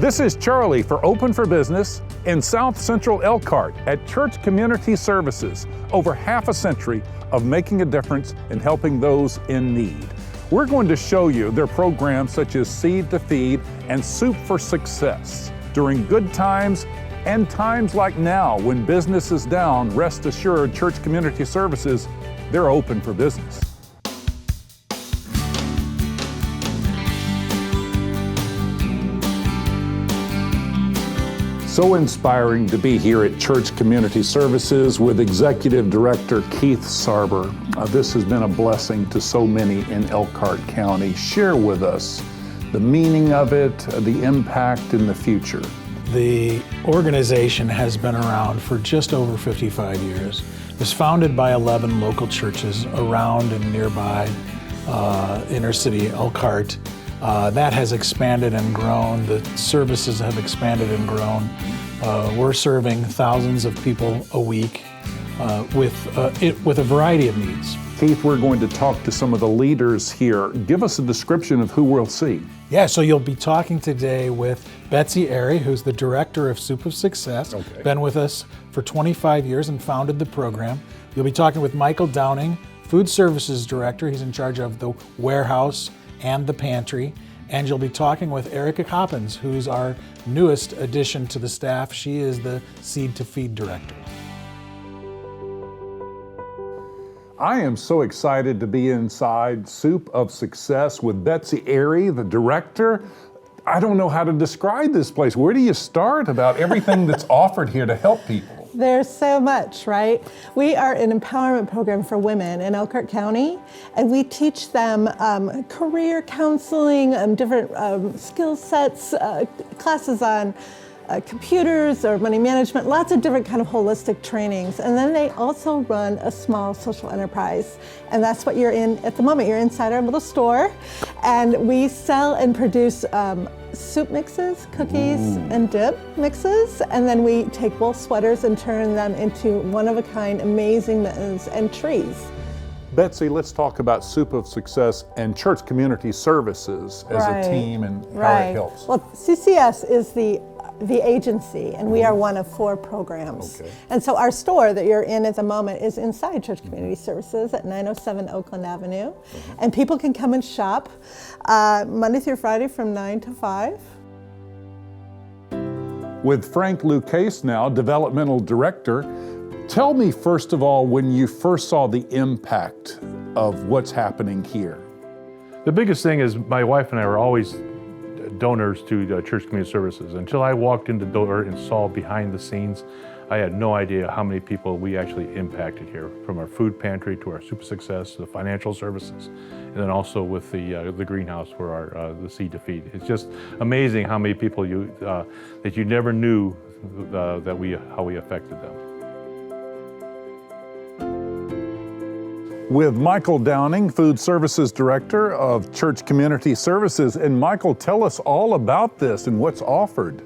This is Charlie for Open for Business in South Central Elkhart at Church Community Services, over half a century of making a difference and helping those in need. We're going to show you their programs such as Seed to Feed and Soup for Success. During good times and times like now when business is down, rest assured Church Community Services, they're open for business. So inspiring to be here at Church Community Services with Executive Director Keith Sarber. This has been a blessing to so many in Elkhart County. Share with us the meaning of it, the impact in the future. The organization has been around for just over 55 years. It was founded by 11 local churches around and nearby inner city Elkhart. That has expanded and grown. The services have expanded and grown. We're serving thousands of people a week with a variety of needs. Keith, we're going to talk to some of the leaders here. Give us a description of who we'll see. Yeah, so you'll be talking today with Betsy Airy, who's the director of Soup of Success. Okay. Been with us for 25 years and founded the program. You'll be talking with Michael Downing, food services director. He's in charge of the warehouse and the pantry. And you'll be talking with Erica Coppins, who's our newest addition to the staff. She is the Seed to Feed director. I am so excited to be inside Soup of Success with Betsy Airy, the director. I don't know how to describe this place. Where do you start about everything that's offered here to help people? There's so much, right? We are an empowerment program for women in Elkhart County, and we teach them career counseling, different skill sets, classes on computers or money management, lots of different kind of holistic trainings. And then they also run a small social enterprise. And that's what you're in at the moment. You're inside our little store. And we sell and produce soup mixes, cookies, and dip mixes. And then we take wool sweaters and turn them into one-of-a-kind amazing mittens and trees. Betsy, let's talk about Soup of Success and Church Community Services as a team and how it helps. Well, CCS is the agency, and we are one of 4 programs. Okay. And so our store that you're in at the moment is inside Church Community Services at 907 Oakland Avenue. And people can come and shop Monday through Friday from 9 to 5. With Frank Lucchese now, Developmental Director, tell me first of all when you first saw the impact of what's happening here. The biggest thing is my wife and I were always donors to Church Community Services. Until I walked in the door and saw behind the scenes, I had no idea how many people we actually impacted here, from our food pantry to our Soup of Success to the financial services, and then also with the greenhouse for our the Seed to Feed. It's just amazing how many people that you never knew how we affected them. With Michael Downing, Food Services Director of Church Community Services. And Michael, tell us all about this and what's offered.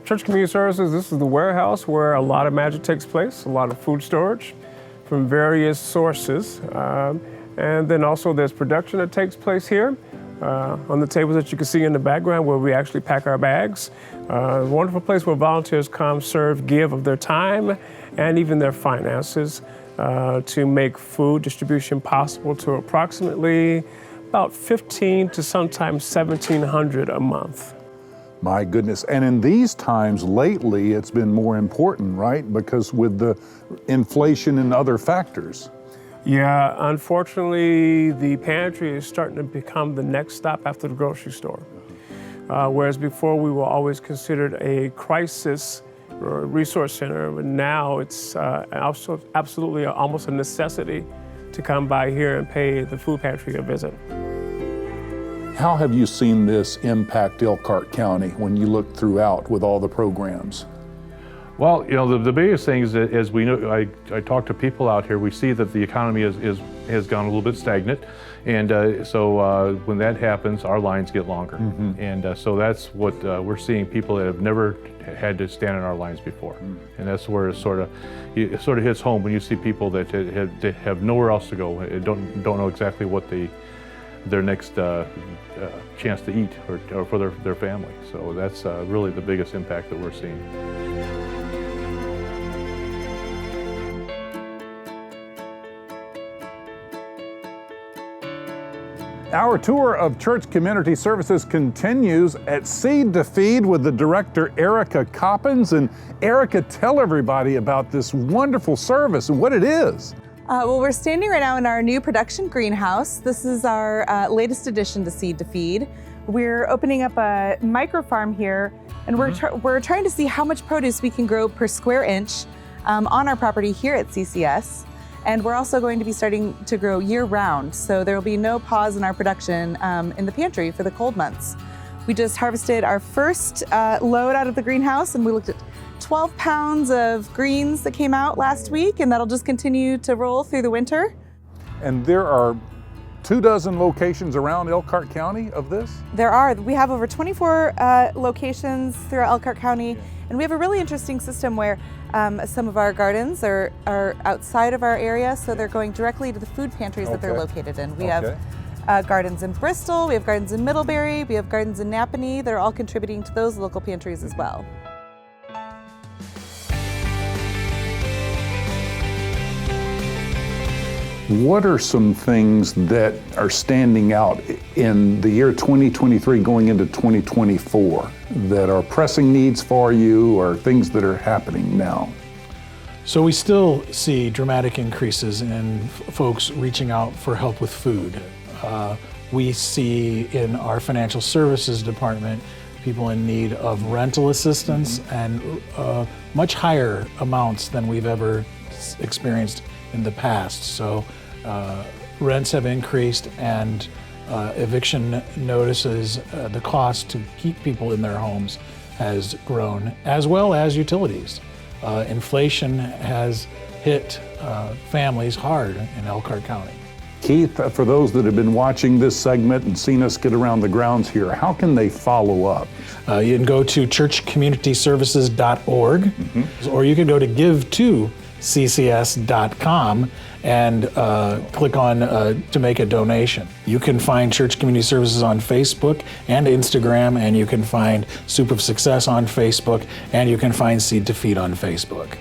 Church Community Services, this is the warehouse where a lot of magic takes place, a lot of food storage from various sources. And then also there's production that takes place here on the tables that you can see in the background where we actually pack our bags. A wonderful place where volunteers come, serve, give of their time and even their finances. To make food distribution possible to approximately about 1,500 to sometimes 1,700 a month. My goodness, and in these times lately, it's been more important, right? Because with the inflation and other factors. Yeah, unfortunately, the pantry is starting to become the next stop after the grocery store. Whereas before we were always considered a crisis or a resource center, but now it's absolutely almost a necessity to come by here and pay the food pantry a visit. How have you seen this impact Elkhart County when you look throughout with all the programs? Well, you know, the biggest thing is that as we know, I talk to people out here, we see that the economy has gone a little bit stagnant. And so when that happens, our lines get longer. And so that's what we're seeing, people that have never had to stand in our lines before. And that's where it sort of hits home when you see people that have nowhere else to go, don't know exactly what their next chance to eat or for their family. So that's really the biggest impact that we're seeing. Our tour of Church Community Services continues at Seed to Feed with the director, Erica Coppins. And Erica, tell everybody about this wonderful service and what it is. Well, we're standing right now in our new production greenhouse. This is our latest addition to Seed to Feed. We're opening up a micro farm here, and we're trying to see how much produce we can grow per square inch on our property here at CCS. And we're also going to be starting to grow year-round, so there will be no pause in our production in the pantry for the cold months. We just harvested our first load out of the greenhouse, and we looked at 12 pounds of greens that came out last week, and that'll just continue to roll through the winter. And there are 24 locations around Elkhart County of this? There are. We have over 24 locations throughout Elkhart County, and we have a really interesting system where some of our gardens are outside of our area, so they're going directly to the food pantries that they're located in. We have gardens in Bristol, we have gardens in Middlebury, we have gardens in Napanee. They're all contributing to those local pantries as well. What are some things that are standing out in the year 2023 going into 2024 that are pressing needs for you or things that are happening now? So we still see dramatic increases in folks reaching out for help with food. We see in our financial services department people in need of rental assistance and much higher amounts than we've ever experienced in the past. So rents have increased, and eviction notices, the cost to keep people in their homes has grown, as well as utilities. Inflation has hit families hard in Elkhart County. Keith, for those that have been watching this segment and seen us get around the grounds here, how can they follow up? You can go to churchcommunityservices.org, or you can go to give2ccs.com and click on to make a donation. You can find Church Community Services on Facebook and Instagram, and you can find Soup of Success on Facebook, and you can find Seed to Feed on Facebook.